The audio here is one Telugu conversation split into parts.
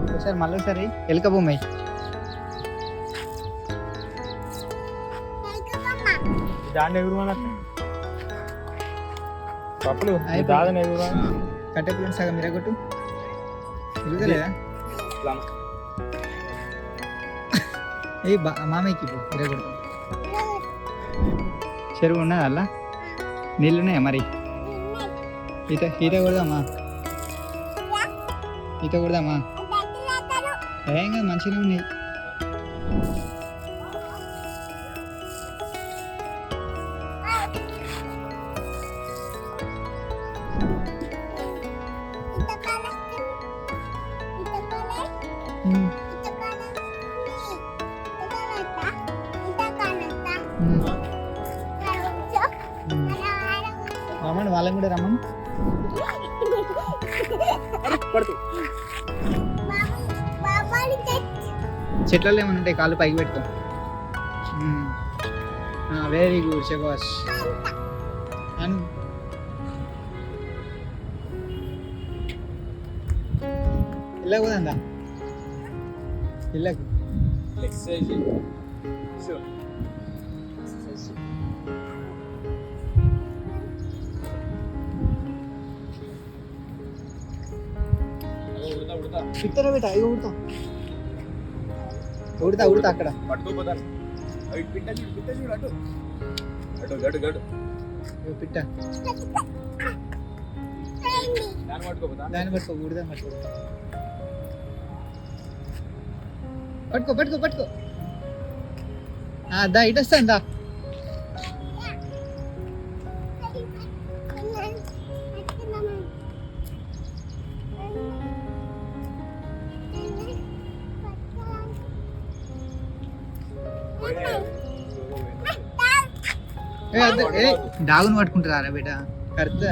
ఒకసారి మళ్ళీ ఒకసారి ఎలుక బొమ్మ దాన్ని ఎగురు పప్పులు దాదని ఎగురు కట్టెప్పుడు సగం మిరగొట్టు తిరుగుతలేదా ఏ మామయ్యకి మిరగొట్టు చెరువు ఉన్నదా అలా నీళ్ళు ఉన్నాయా మరి ఈత ఈత కొడదామా ఈత కొడదామా ఏం కాదు మంచిగా ఉన్నాయి రమ్మని వాళ్ళని కూడా రమ్మని చెట్లలో ఏమైనా ఉంటాయి కాళ్ళు పైకి పెట్టుకో వెరీ గుడ్ శబాష్ అను ఇలా పోదా ఇళ్ళకు ఇతర బేట అవి ఉడతా ఉడతా ఉడతా అక్కడ పిట్ట దాన్ని పట్టుకో ఉడదా పట్టుకో పట్టుకో పట్టుకో పట్టుకో దా ఇటు వస్తాను దా డాగును పట్టుకుంటారా బేట కరెక్ట్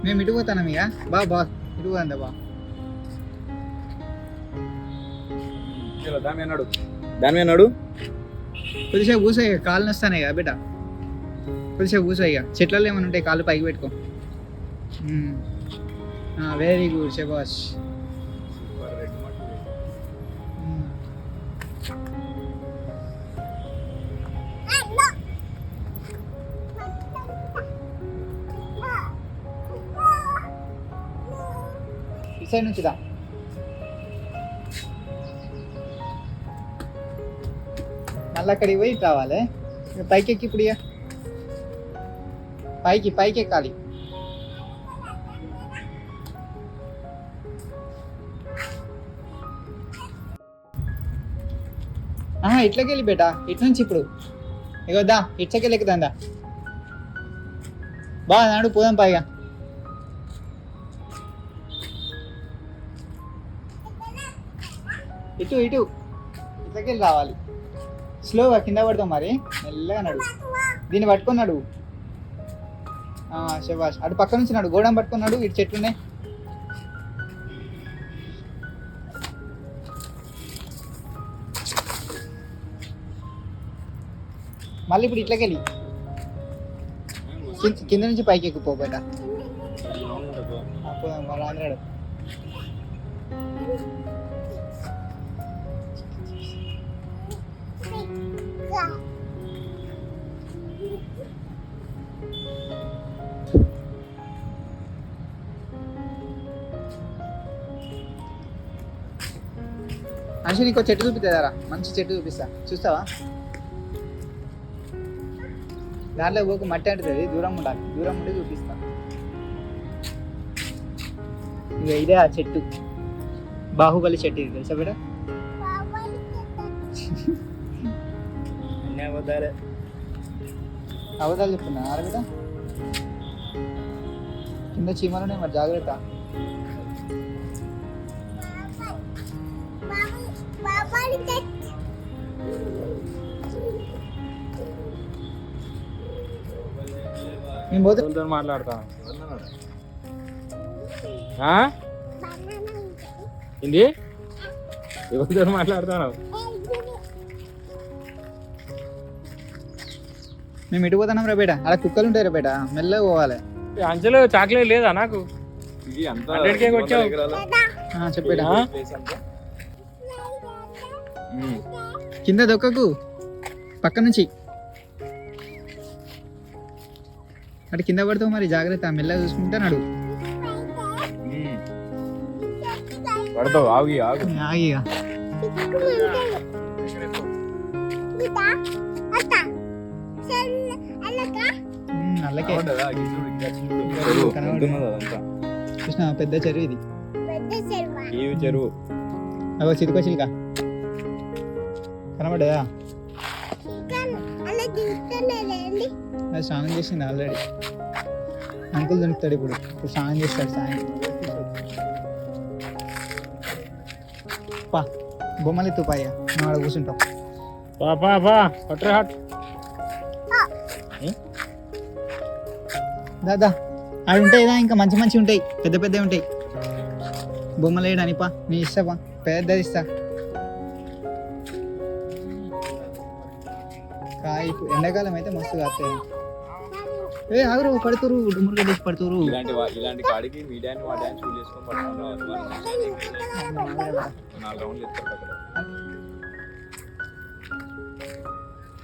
మేము ఇటు పోతాను ఇక బా ఇటు పోదా బా దాని మీద నడు కొద్దిసేపు కూర్చో కాళ్ళు వస్తానే కదా బేట కొద్దిసేపు కూర్చో ఇక చెట్లలో ఏమైనా ఉంటాయి కాళ్ళు పైకి పెట్టుకో వెరీ గుడ్ శబాష్ ఈ సైడ్ నుంచి దా మళ్ళీ అక్కడికి పోయి రావాలి ఇక పైకి ఎక్కి ఇప్పుడు ఇక పైకి ఎక్కాలి ఇట్లకి వెళ్ళి బేటా ఇటు నుంచి ఇప్పుడు ఇగోద్దా ఇట్లకెళ్ళి ఎక్కుదా బాగా నాడు పోదాం పైగా ఇటు ఇట్లకెళ్ళి రావాలి స్లోగా కింద పడతాం మరి మెల్లగా నడువు దీన్ని పట్టుకొని నడువు శబాష్ అటు పక్క నుంచి నడు గోడం పట్టుకున్నాడు ఇటు చెట్లు ఉన్నాయి మళ్ళీ ఇప్పుడు ఇట్లకెళ్ళి కింద నుంచి పైకి ఎక్కుపోబేట మళ్ళీ ఆంధ్రాడు మనిషి నీకు చెట్టు చూపిస్తుందారా మంచి చెట్టు చూపిస్తా చూస్తావా దాంట్లో పోకు మట్టి అంటుంది దూరం ఉండాలి దూరం ఉండి చూపిస్తా ఇక ఇదే ఆ చెట్టు బాహుబలి చెట్టు ఇది తెలుసా బేట అబద్ధాలు చెప్తున్నా ఆడబిడ్డ కింద చీమలునే మరి జాగ్రత్త నేను పోతే మాట్లాడతా ఏంది ఎవరితో మాట్లాడుతున్నావు? మేము ఇటు పోతున్నాం రా బేట, అలా కుక్కలు ఉంటాయి రా బేట, మెల్లగా పోవాలి. అంచెలో చాక్లెట్ లేదా నాకు? ఇది అంతా 100K వచ్చావు. చెప్పేట ప్లేస్ అంతా. కింద దొక్కకు, పక్క నుంచి అటు కింద పడతావు మరి, జాగ్రత్త, మెల్లగా చూసుకుంటా నడు. పడతావు, ఆగి ఆగు. ఆగి ఇక. అల్లకే కృష్ణ, పెద్ద చెరువు ఇది. చెరువు అగో చిరుకో చిలుక కనబడ్డదా? అది స్నానం చేసింది ఆల్రెడీ. అంకుల్ దొరుకుతాడు ఇప్పుడు, స్నానం చేస్తాడు సాయంత్రం. పా బొమ్మలు ఎత్తుపాయ, నువ్వు ఆడ కూర్చుంటావు. దాదా ఆడ ఉంటాయిదా, ఇంకా మంచి మంచి ఉంటాయి, పెద్ద పెద్దవి ఉంటాయి. బొమ్మలు వేయడానికి పా, నీ ఇస్తాపా, పెద్దది ఇస్తా. కాయ ఎండాకాలం అయితే మస్తు కాస్తాయి. ఏ ఆగురు, పడుతురు డుమ్మురుగా తీసి పడుతురు. ఇలాంటి కాడికి మీ డాన్స్ మా డాన్స్ చూసి చేసుకొని పడుతున్నారు. 4 రౌండ్లు ఎత్తారు అక్కడ.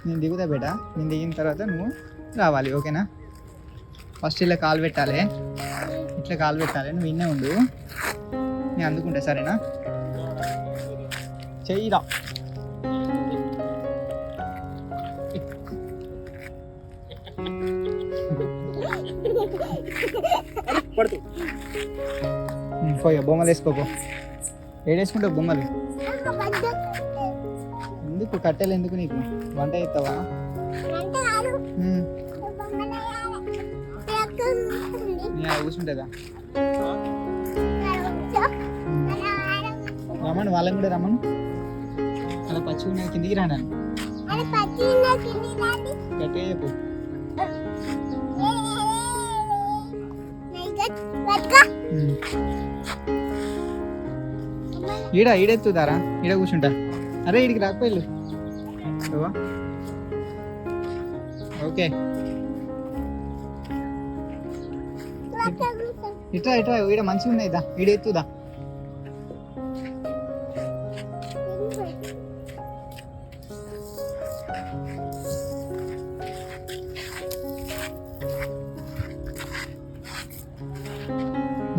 నేను దిగుతా బేట, నేను దిగిన తర్వాత నువ్వు రావాలి, ఓకేనా? ఫస్ట్ ఇలా కాలు పెట్టాలి, ఇట్లా కాలు పెట్టాలి, నువ్వు ఇన్నే ఉండు, నేను అందుకుంటా, సరేనా? చెయ్యిరా. పోయా బొమ్మలు వేసుకోపో. ఏడేసుకుంటావు బొమ్మలు? ఎందుకు కట్టెలు ఎందుకు నీకు? వంట చేస్తావా? కూర్చుంటుందా? రమ్మను, వాళ్ళని కూడా రమ్మను. అలా పచ్చి ఉన్న కిందికి రాను, గట్టిగా చెప్పు. ఈడెత్తుతారా? ఈడ కూర్చుంటా. అరే ఈడికి రాకపోయిల్లు. ఓకే, ఇట్రా ఇట్రా, ఈడ మంచిగా ఉన్నాయి, దా ఈడ ఎత్తుదా.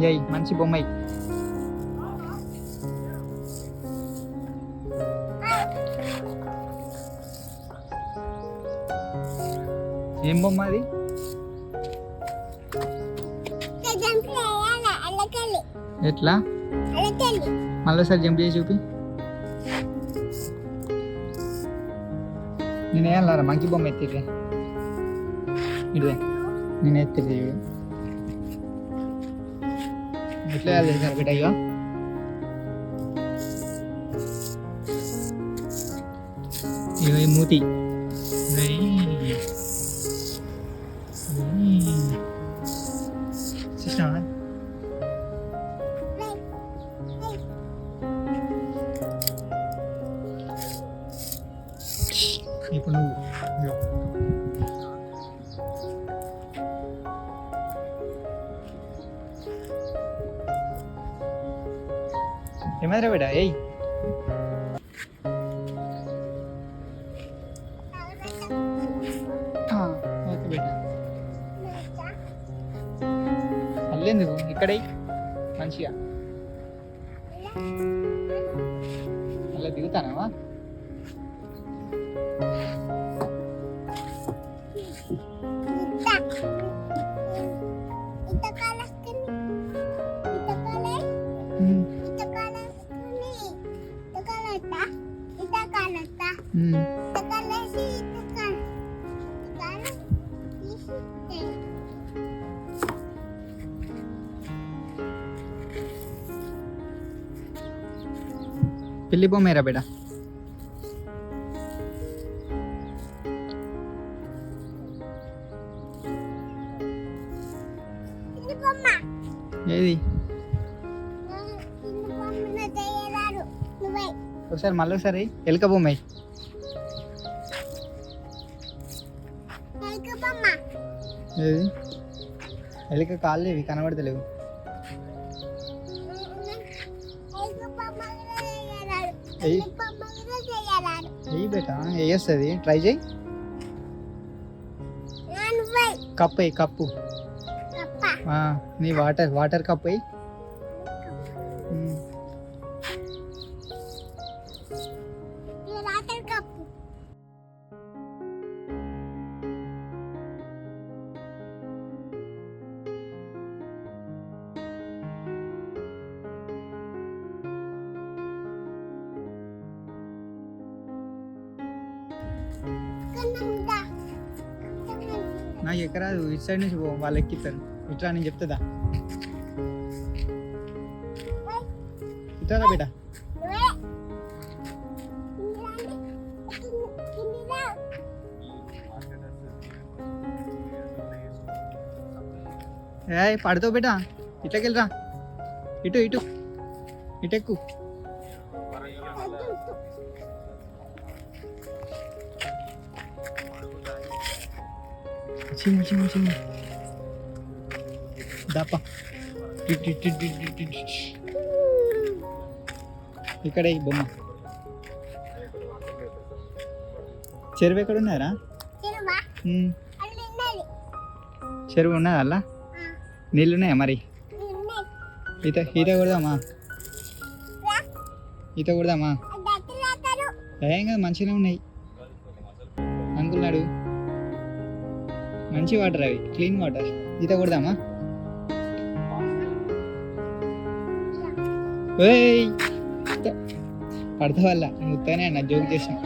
జై మంచి బొమ్మాయి. ఏం బొమ్మ అది? ఎట్లా? మళ్ళీసారి జంప్ చేసి చూపి. నేను వేయాలరా మంచి బొమ్మ ఎత్తిరే, ఇదే నేను ఎత్తిరే చూడు. ఎట్లా వేయాలి సార్ బిడ్డ? అయ్యో ఇవి మూతి చూసినావా? ఇప్పుడు నువ్వు ఏమైనా బేటా? ఏయ్ ఓకే బేటా, అల్లేందుకు ఇక్కడే మంచిగా అలా దిగుతానవా? పిల్లి బొమ్మేరా బేటా? ఏది? ఒకసారి మళ్ళీ ఒకసారి ఎలుక బొమ్మ ఏది ఎలుక కాళ్ళు ఇవి కనబడతలేవు వెయ్యి బేటా వేస్తుంది ట్రై చేయి కప్ అయ్యి కప్పు నీ వాటర్ కప్ అయ్యి నాకు ఎక్కరాదు ఇటు సైడ్ నుంచి పో వాళ్ళు ఎక్కిస్తారు ఇట్లా నేను చెప్తుందా ఇట్లా బేటా ఏ పడతావు బేటా ఇట్లకి వెళ్ళరా ఇటు ఇటు ఇటు ఎక్కు చిమ్మ చిమ్మ చిమ్మ దాప ఇక్కడ ఈ బొమ్మ చెరువు ఎక్కడ ఉన్నారా చెరువు ఉన్నదా అలా నీళ్ళు ఉన్నాయా మరి ఈత కొడదామా ఈత కొడదామా ఏం కదా మంచిగా ఉన్నాయి అనుకున్నాడు మంచి వాటర్ అవి క్లీన్ వాటర్ ఈత కొడదామా ఏయ్ పడతా వల్ల ముత్తానే అన్న జోక్ చేసిన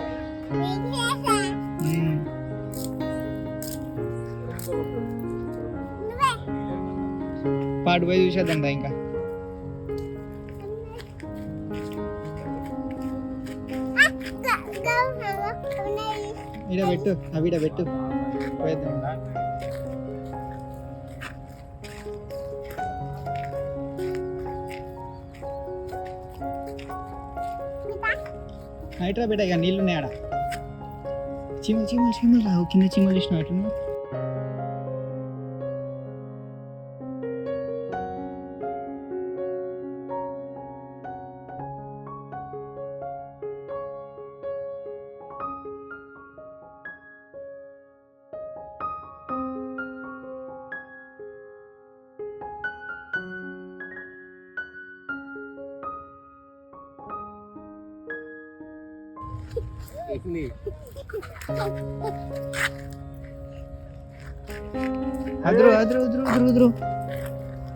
పాటు పోయి చూసేద్దాం ఇంకా ఈడ పెట్టు అవి ఈడ పెట్టు పోయేద్దాం నైట్రా బేట ఇక నీళ్ళు ఉన్నాయి ఆడ చీమలు చీమలు చీమలు రావు కింద చీమలు చూసిన అట్లా అదురు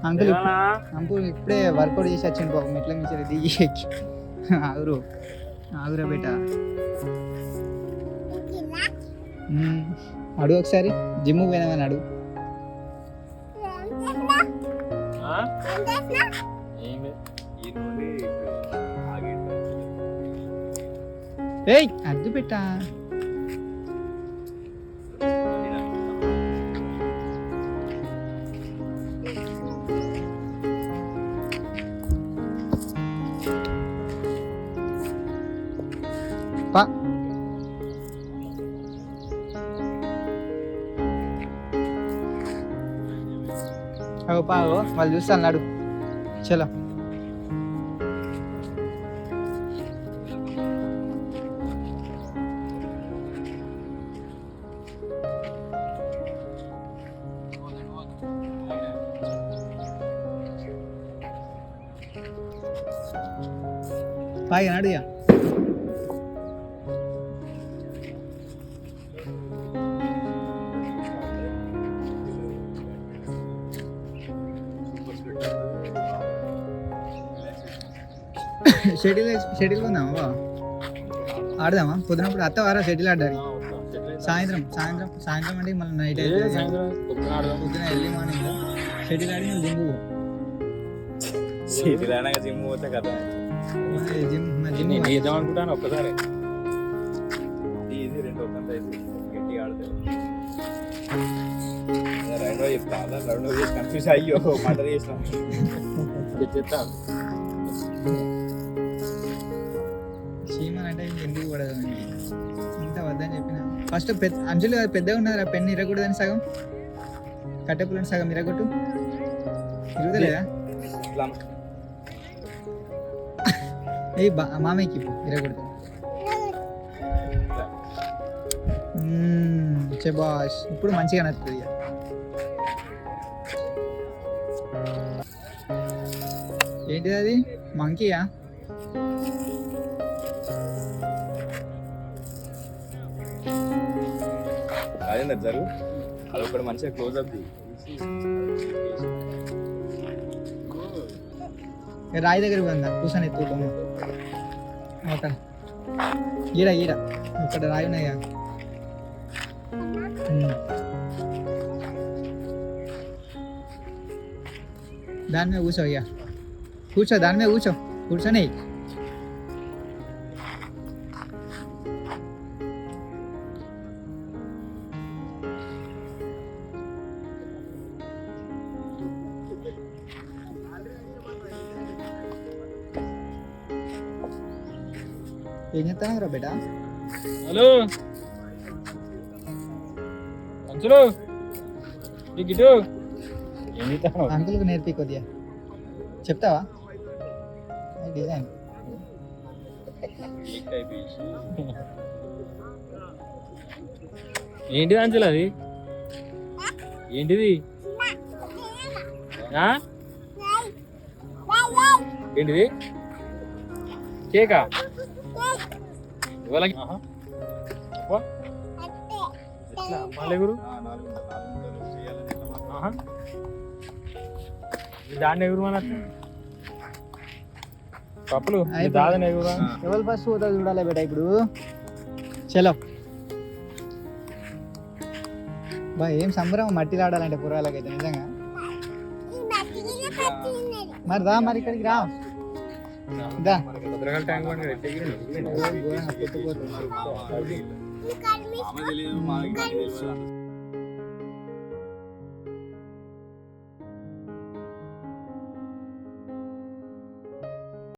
అంకుల్ ఇప్పుడే వర్కౌట్ చేసి వచ్చింది పాపం ఎట్లా మించారు దిగి ఎక్కి ఆగురా బేట అడుగు ఒకసారి జిమ్ పోయినామని అడుగు ఏయ్ అద్దు పెట్టా పా వాళ్ళు చూస్తాను నాడు చలో బాగా నాడు షెటిల్ ఉందామా బా ఆడదామా పొద్దునప్పుడు అత్తవారా షెటిల్ ఆడడానికి సాయంత్రం అంటే మళ్ళీ నైట్ అయితే పొద్దున ఎర్లీ మార్నింగ్ షెటిల్ ఆడి మళ్ళీ జిమ్ పోతే కదా జిమ్ చేద్దాం అనుకుంటాను ఒక్కసారి ఇది రెండో గట్టి ఆడతారు రెండో చెప్తా రెండో చేసి కన్ఫ్యూజ్ అయ్యో మర్డర్ చేస్తాం చెప్తాను చీమలు అంటే ఎందుకు పడదు మనకి ఇంత వద్దని చెప్పిన ఫస్ట్ అంచులు పెద్దగా ఉన్నది ఆ పెన్ను ఇరగకూడదని సగం కట్టెపులని సగం ఇరగొట్టు ఇరుగుతలేదా ఏ మామయ్యకి ఇరగొడుతుంది చెబాష్ ఇప్పుడు మంచిగా నచ్చుతుంది ఇక ఏంటిది అది మంకీయా అదే జరుగు అది ఒకటి మంచిగా క్లోజ్ అప్ రాయి దగ్గర పోయిందా కూర్చొని ఎత్తుకోము అక్కడ ఈడ ఈడ ఇక్కడ రాయి ఉన్నాయా దాని మీద కూర్చో అయ్యా కూర్చో దాని మీద కూర్చో కూర్చొని ఏం చెప్తాను రా బేటా హలో అంచులు ఇటు ఏం చెప్తాను అంకుల్కి నేర్పి కొద్దిగా చెప్తావా డిజైన్ ఏంటిది అంచులు అది ఏంటిది ఏంటిది కేకా ఇవాళ ఎగురు దాన్ని ఎగురు మన పప్పులు దాదని ఎగురు ఎవరు ఫస్ట్ పోతా చూడాలి బేటా ఇప్పుడు చలో బా ఏం సంబరం మట్టిలో ఆడాలంటే పురాలకైతే నిజంగా మరి రా మరి ఇక్కడికి రా దా భద్రకాళ ట్యాంక్ బండ్